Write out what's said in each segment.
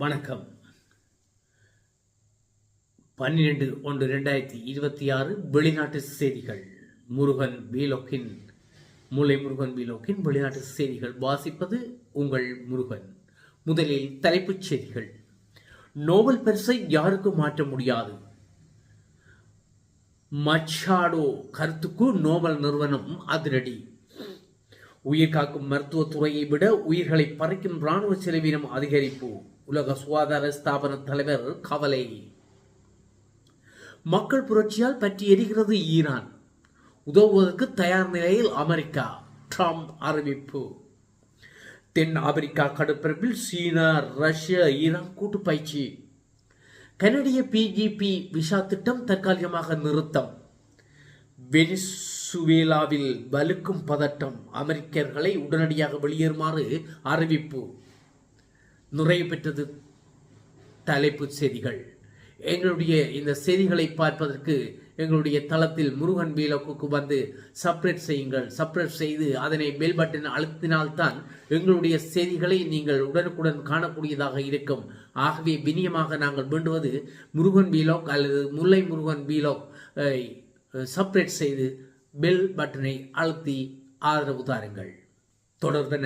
வணக்கம். 12/1/2026 வெளிநாட்டு செய்திகள். முருகன் வீலோக்கின் வெளிநாட்டு செய்திகள் வாசிப்பது உங்கள் முருகன். முதலில் தலைப்புச் செய்திகள். நோபல் பரிசை யாருக்கும் மாற்ற முடியாது. மச்சாடோ கருத்துக்கு நோபல் நிறுவனம் அதிரடி. உயிர் காக்கும் மருத்துவத்துறையை விட உயிர்களை பறிக்கும் ராணுவ செலவினம் அதிகரிப்பு. உலக சுகாதார ஸ்தாபன தலைவர் கவலை. மக்கள் புரட்சியால் பற்றி எரிகிறது ஈரான். உதவுவதற்கு தயார் நிலையில் அமெரிக்கா. ட்ரம்ப் அறிவிப்பு. தென் ஆப்பிரிக்கா கடற்பரப்பில் சீனா, ரஷ்யா, ஈரான் கூட்டு பயிற்சி. கனடிய பிஜிபி விசா திட்டம் தற்காலிகமாக நிறுத்தம். வெனிசுவேலாவில் வலுக்கும் பதட்டம். அமெரிக்கர்களை உடனடியாக வெளியேறுமாறு அறிவிப்பு. நிறைவு பெற்றது தலைப்பு செய்திகள். எங்களுடைய இந்த செய்திகளை பார்ப்பதற்கு எங்களுடைய தளத்தில் முருகன் வீலோக்கு வந்து சப்ஸ்கிரைப் செய்யுங்கள். சப்ஸ்கிரைப் செய்து அதனை பெல் பட்டன் அழுத்தினால்தான் எங்களுடைய செய்திகளை நீங்கள் உடனுக்குடன் காணக்கூடியதாக இருக்கும். ஆகவே வினியமாக நாங்கள் வேண்டுவது முருகன் வீலோக் அல்லது முல்லை முருகன் வீலோக் சப்ஸ்கிரைப் செய்து பெல் பட்டனை அழுத்தி ஆதரவு தாருங்கள். தொடர்பென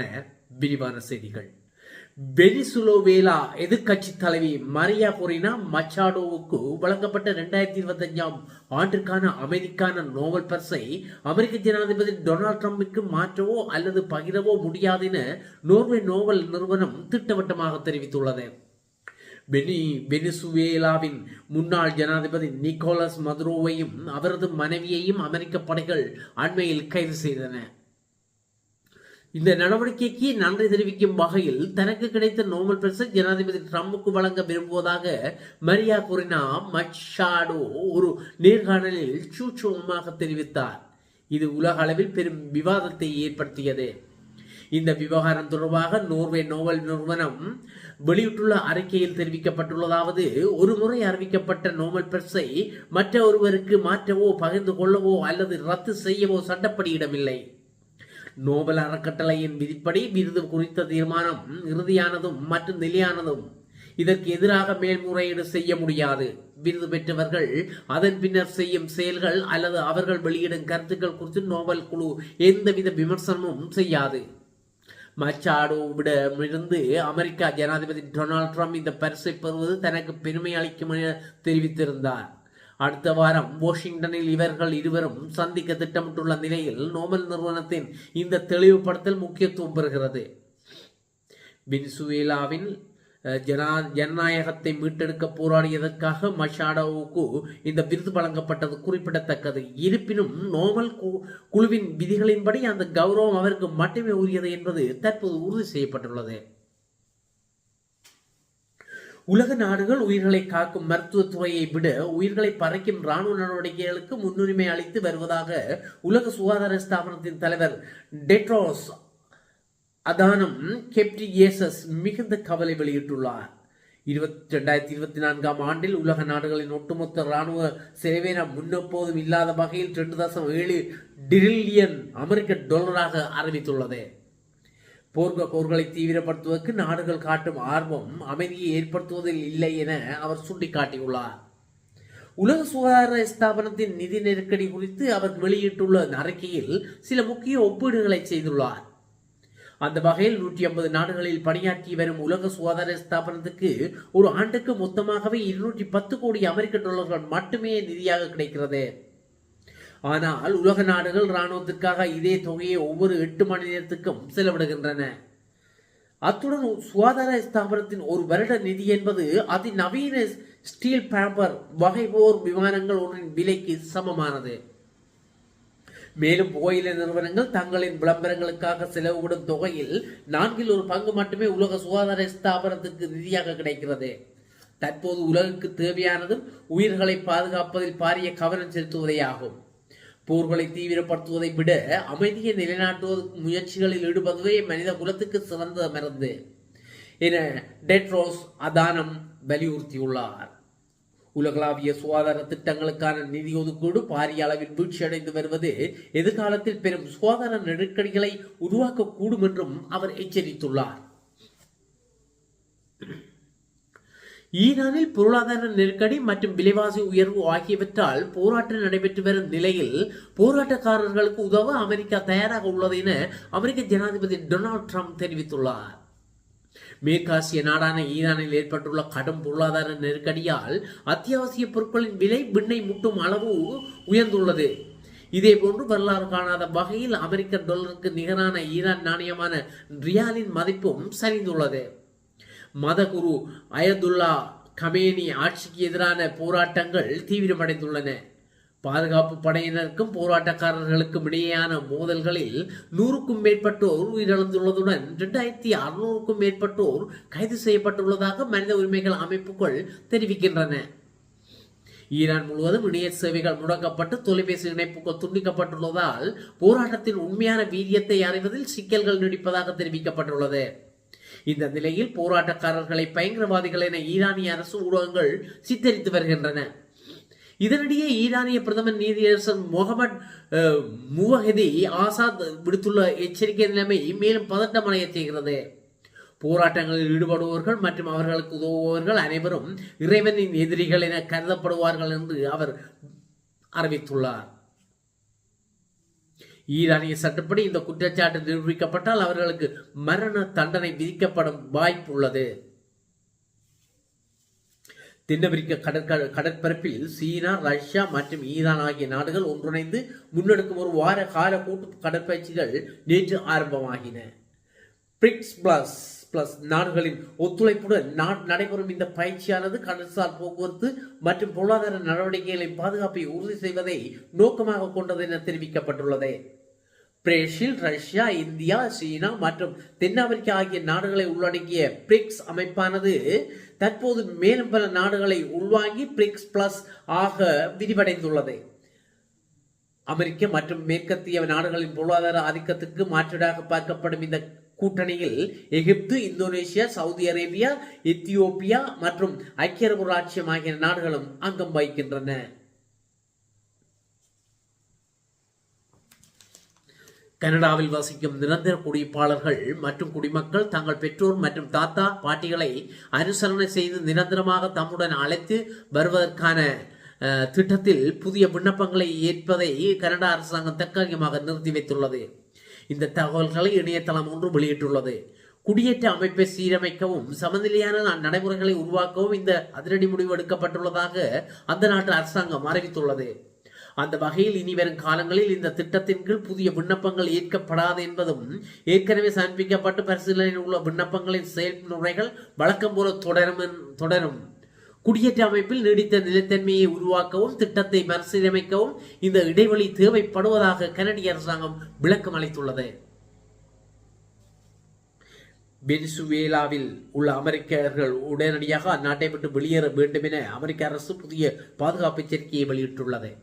விரிவான செய்திகள். வெனிசுவேலா எதிர்கட்சி தலைவி மரியா கொரினா மச்சாடோவுக்கு வழங்கப்பட்ட 2025 ஆண்டிற்கான அமைதிக்கான நோபல் பரிசை அமெரிக்க ஜனாதிபதி டொனால்ட் ட்ரம்பிற்கு மாற்றவோ அல்லது பகிரவோ முடியாது என நோர்வே நோபல் நிறுவனம் திட்டவட்டமாக தெரிவித்துள்ளது. வெனிசுவேலாவின் முன்னாள் ஜனாதிபதி நிக்கோலஸ் மதுரோவையும் அவரது மனைவியையும் அமெரிக்க படைகள் அண்மையில் கைது செய்தன. இந்த நடவடிக்கைக்கு நன்றி தெரிவிக்கும் வகையில் தனக்கு கிடைத்த நோபல் பரிசை ஜனாதிபதி ட்ரம்புக்கு வழங்க விரும்புவதாக மரியா கொரினா மச்சாடோ ஒரு நேர்காணலில் சூட்சமமாக தெரிவித்தார். இது உலக அளவில் பெரும் விவாதத்தை ஏற்படுத்தியது. இந்த விவகாரம் தொடர்பாக நோர்வே நோபல் நிறுவனம் வெளியிட்டுள்ள அறிக்கையில் தெரிவிக்கப்பட்டுள்ளதாவது: ஒரு முறை அறிவிக்கப்பட்ட நோபல் பரிசை மற்ற ஒருவருக்கு மாற்றவோ பகிர்ந்து கொள்ளவோ அல்லது ரத்து செய்யவோ சட்டப்படி இடமில்லை. நோபல் அறக்கட்டளையின் விதிப்படி விருது குறித்த தீர்மானம் இறுதியானதும் மற்றும் நிலையானதும். இதற்கு எதிராக மேல்முறையீடு செய்ய முடியாது. விருது பெற்றவர்கள் அதன் பின்னர் செய்யும் செயல்கள் அல்லது அவர்கள் வெளியிடும் கருத்துக்கள் குறித்து நோபல் குழு எந்தவித விமர்சனமும் செய்யாது. மச்சாடோவிடமிருந்து அமெரிக்கா ஜனாதிபதி டொனால்ட் ட்ரம்ப் இந்த பரிசை பெறுவது தனக்கு பெருமை அளிக்கும் என தெரிவித்திருந்தார். அடுத்த வாரம் வாஷிங்டனில் இவர்கள் இருவரும் சந்திக்க திட்டமிட்டுள்ள நிலையில் நோபல் நிறுவனத்தின் இந்த தெளிவுபடுத்தல் முக்கியத்துவம் பெறுகிறது. வெனிசுவேலாவின் ஜனநாயகத்தை மீட்டெடுக்க போராடியதற்காக மச்சாடோவுக்கு இந்த விருது வழங்கப்பட்டது குறிப்பிடத்தக்கது. இருப்பினும் நோபல் குழுவின் விதிகளின்படி அந்த கௌரவம் அவருக்கு மட்டுமே உரியது என்பது தற்போது உறுதி செய்யப்பட்டுள்ளது. உலக நாடுகள் உயிர்களை காக்கும் மருத்துவத்துறையை விட உயிர்களை பறிக்கும் ராணுவ நடவடிக்கைகளுக்கு முன்னுரிமை அளித்து வருவதாக உலக சுகாதார ஸ்தாபனத்தின் தலைவர் டெட்ரோஸ் அதானம் கெப்ரியேசஸ் மிகுந்த கவலை வெளியிட்டுள்ளார். 2024 ஆண்டில் உலக நாடுகளின் ஒட்டுமொத்த ராணுவ செலவினம் முன்னெப்போதும் இல்லாத வகையில் 2.7 டிரில்லியன் அமெரிக்க டாலராக அறிவித்துள்ளது. போர்களை தீவிரப்படுத்துவதற்கு நாடுகள் காட்டும் ஆர்வம் அமைதியை ஏற்படுத்துவதில் இல்லை என அவர் சுட்டிக்காட்டியுள்ளார். உலக சுகாதார ஸ்தாபனத்தின் நிதி நெருக்கடி குறித்து அவர் வெளியிட்டுள்ள அறிக்கையில் சில முக்கிய ஒப்பீடுகளை செய்துள்ளார். அந்த வகையில் 150 நாடுகளில் பணியாற்றி வரும் உலக சுகாதார ஸ்தாபனத்துக்கு ஒரு ஆண்டுக்கு மொத்தமாகவே 210 கோடி அமெரிக்க டாலர்கள் மட்டுமே நிதியாக கிடைக்கிறது. ஆனால் உலக நாடுகள் இராணுவத்திற்காக இதே தொகையை ஒவ்வொரு 8 மணி நேரத்துக்கும் செலவிடுகின்றன. அத்துடன் சுகாதார ஸ்தாபனத்தின் ஒரு வருட நிதி என்பது அதிநவீன ஸ்டீல் பேம்பர் வகை போர் விமானங்கள் ஒன்றின் விலைக்கு சமமானது. மேலும் புகையிலை நிறுவனங்கள் தங்களின் விளம்பரங்களுக்காக செலவுவிடும் தொகையில் 1/4 மட்டுமே உலக சுகாதார ஸ்தாபனத்துக்கு நிதியாக கிடைக்கிறது. தற்போது உலகுக்கு தேவையானதும் உயிர்களை பாதுகாப்பதில் பாரிய கவனம் செலுத்துவதே ஆகும். போர்களை தீவிரப்படுத்துவதை விட அமைதியை நிலைநாட்டுவதற்கு முயற்சிகளில் ஈடுபடுவதே மனித குலத்துக்கு சிறந்த மருந்து என டெட்ரோஸ் அதானம் வலியுறுத்தியுள்ளார். உலகளாவிய சுகாதார திட்டங்களுக்கான நிதி ஒதுக்கீடு பாரிய அளவில் வீழ்ச்சியடைந்து வருவது எதிர்காலத்தில் பெரும் சுகாதார நெருக்கடிகளை உருவாக்கக்கூடும் என்றும் அவர் எச்சரித்துள்ளார். ஈரானில் பொருளாதார நெருக்கடி மற்றும் விலைவாசி உயர்வு ஆகியவற்றால் போராட்டம் நடைபெற்று வரும் நிலையில் போராட்டக்காரர்களுக்கு உதவ அமெரிக்கா தயாராக உள்ளது என அமெரிக்க ஜனாதிபதி டொனால்ட் ட்ரம்ப் தெரிவித்துள்ளார். மேற்காசிய நாடான ஈரானில் ஏற்பட்டுள்ள கடும் பொருளாதார நெருக்கடியால் அத்தியாவசிய பொருட்களின் விலை விண்ணை முட்டும் அளவு உயர்ந்துள்ளது. இதேபோன்று வரலாறு காணாத வகையில் அமெரிக்க டாலருக்கு நிகரான ஈரான் நாணயமான ரியாலின் மதிப்பும் சரிந்துள்ளது. மதகுரு அயதுல்லா கமேனி ஆட்சிக்கு எதிரான போராட்டங்கள் தீவிரமடைந்துள்ளன. பாதுகாப்பு படையினருக்கும் போராட்டக்காரர்களுக்கும் இடையேயான மோதல்களில் 100க்கும் மேற்பட்டோர் உயிரிழந்துள்ளதுடன் 2600க்கும் மேற்பட்டோர் கைது செய்யப்பட்டுள்ளதாக மனித உரிமைகள் அமைப்புகள் தெரிவிக்கின்றன. ஈரான் முழுவதும் இணைய சேவைகள் முடக்கப்பட்டு தொலைபேசி இணைப்புகள் துண்டிக்கப்பட்டுள்ளதால் போராட்டத்தின் உண்மையான வீரியத்தை அறிவதில் சிக்கல்கள் நீடிப்பதாக தெரிவிக்கப்பட்டுள்ளது. இந்த நிலையில் போராட்டக்காரர்களை பயங்கரவாதிகள் என ஈரானிய அரசு ஊடகங்கள் சித்தரித்து வருகின்றன. இதனிடையே ஈரானிய பிரதமர் நீதியரசர் முகமது முவஹிதி ஆசாத் விடுத்துள்ள எச்சரிக்கை நிலைமை மேலும் பதட்டமடைய செய்கிறது. போராட்டங்களில் ஈடுபடுபவர்கள் மற்றும் அவர்களுக்கு உதவுபவர்கள் அனைவரும் இறைவனின் எதிரிகள் என கருதப்படுவார்கள் என்று அவர் அறிவித்துள்ளார். ஈரானிய சட்டப்படி இந்த குற்றச்சாட்டு நிரூபிக்கப்பட்டால் அவர்களுக்கு மரண தண்டனை விதிக்கப்படும் வாய்ப்பு உள்ளது. தென்னமெரிக்க கடற்பரப்பில் சீனா, ரஷ்யா மற்றும் ஈரான் ஆகிய நாடுகள் ஒன்றிணைந்து முன்னெடுக்கும் ஒரு வார கால கூட்டு கடற்பயிற்சிகள் நேற்று ஆரம்பமாகின. பிரிக்ஸ் பிளஸ் நாடுகளின் ஒத்துழைப்புடன் நடைபெறும் இந்த பயிற்சியானது கடல்சார் போக்குவரத்து மற்றும் பொருளாதார நடவடிக்கைகளின் பாதுகாப்பை உறுதி செய்வதை நோக்கமாக கொண்டது என தெரிவிக்கப்பட்டுள்ளது. பிரேசில், ரஷ்யா, இந்தியா, சீனா மற்றும் தென் அமெரிக்கா ஆகிய நாடுகளை உள்ளடக்கிய பிரிக்ஸ் அமைப்பானது தற்போது மேலும் பல நாடுகளை உள்வாங்கி பிரிக்ஸ் பிளஸ் ஆக விரிவடைந்துள்ளது. அமெரிக்க மற்றும் மேற்கத்திய நாடுகளின் பொருளாதார ஆதிக்கத்துக்கு மாற்றீடாக பார்க்கப்படும் இந்த கூட்டணியில் எகிப்து, இந்தோனேசியா, சவுதி அரேபியா, எத்தியோப்பியா மற்றும் ஐக்கிய அரபு ராச்சியம் ஆகிய நாடுகளும் அங்கம் வகிக்கின்றன. கனடாவில் வசிக்கும் நிரந்தர குடியிருப்பாளர்கள் மற்றும் குடிமக்கள் தங்கள் பெற்றோர் மற்றும் தாத்தா பாட்டிகளை அனுசரணை செய்து நிரந்தரமாக தம்முடன் அழைத்து வருவதற்கான திட்டத்தில் புதிய விண்ணப்பங்களை ஏற்பதை கனடா அரசாங்கம் தற்காலிகமாக நிறுத்தி வைத்துள்ளது. இந்த தகவல்களை இணையதளம் ஒன்று வெளியிட்டுள்ளது. குடியேற்ற அமைப்பை சீரமைக்கவும் சமநிலையான நடைமுறைகளை உருவாக்கவும் இந்த அதிரடி முடிவு எடுக்கப்பட்டுள்ளதாக அந்த நாட்டு அரசாங்கம் அறிவித்துள்ளது. அந்த வகையில் இனி வரும் காலங்களில் இந்த திட்டத்தின் கீழ் புதிய விண்ணப்பங்கள் ஏற்கப்படாது என்பதும் ஏற்கனவே சமர்ப்பிக்கப்பட்டு பரிசீலனையில் உள்ள விண்ணப்பங்களின் செயல்முறைகள் வழக்கம் போல தொடரும். குடியேற்ற அமைப்பில் நீடித்த நிலைத்தன்மையை உருவாக்கவும் திட்டத்தை மறுசீரமைக்கவும் இந்த இடைவெளி தேவைப்படுவதாக கனடிய அரசாங்கம் விளக்கம் அளித்துள்ளது. வெனிசுவேலாவில் உள்ள அமெரிக்கர்கள் உடனடியாக அந்நாட்டை விட்டு வெளியேற வேண்டும் என அமெரிக்க அரசு புதிய பாதுகாப்பு எச்சரிக்கையை வெளியிட்டுள்ளது.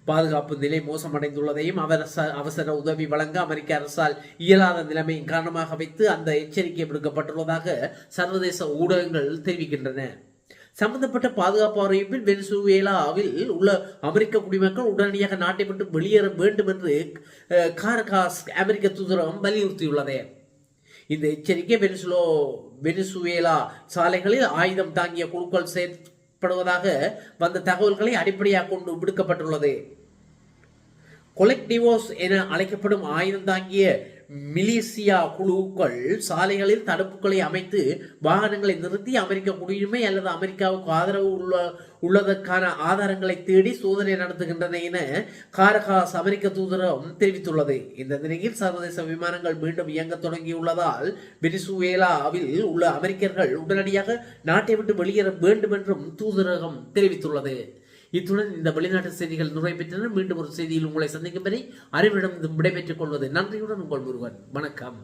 பாதுகாப்பு நிலை மோசமடைந்துள்ளதையும் அவசர உதவி வழங்க அமெரிக்க அரசால் இயலாத நிலைமையின் காரணமாக வைத்து அந்த எச்சரிக்கை விடுக்கப்பட்டுள்ளதாக சர்வதேச ஊடகங்கள் தெரிவிக்கின்றன. சம்பந்தப்பட்ட பாதுகாப்பு அறிவிப்பில் வெனிசுவேலாவில் உள்ள அமெரிக்க குடிமக்கள் உடனடியாக நாட்டை விட்டு வெளியேற வேண்டும் என்று காரகாஸ் அமெரிக்க தூதரகம் வலியுறுத்தியுள்ளது. இந்த எச்சரிக்கை வெனிசுவேலா சாலைகளில் ஆயுதம் தாங்கிய குழுக்கள் செயற்படுவதாக வந்த தகவல்களை அடிப்படையாக கொண்டு விடுக்கப்பட்டுள்ளது. கொலெக்டிவோஸ் என அழைக்கப்படும் ஆயுதம் தாங்கிய மிலிசியா குழுக்கள் சாலைகளில் தடுப்புகளை அமைத்து வாகனங்களை நிறுத்தி அமெரிக்க குடியுரிமை அல்லது அமெரிக்காவுக்கு ஆதரவு உள்ளதற்கான ஆதாரங்களை தேடி சோதனை நடத்துகின்றன என காரகாஸ் அமெரிக்க தூதரகம் தெரிவித்துள்ளது. இந்த நிலையில் சர்வதேச விமானங்கள் மீண்டும் இயங்க தொடங்கியுள்ளதால் வெனிசுவேலாவில் உள்ள அமெரிக்கர்கள் உடனடியாக நாட்டை விட்டு வெளியேற வேண்டும் என்றும் தூதரகம் தெரிவித்துள்ளது. இத்துடன் இந்த வெளிநாட்டு செய்திகள் நிறைவேற்றன. மீண்டும் ஒரு செய்தியில் உங்களை சந்திக்கும் வரை அறிவிடம் விடைபெற்றுக் கொள்வது நன்றியுடன் உங்கள் முருகன். வணக்கம்.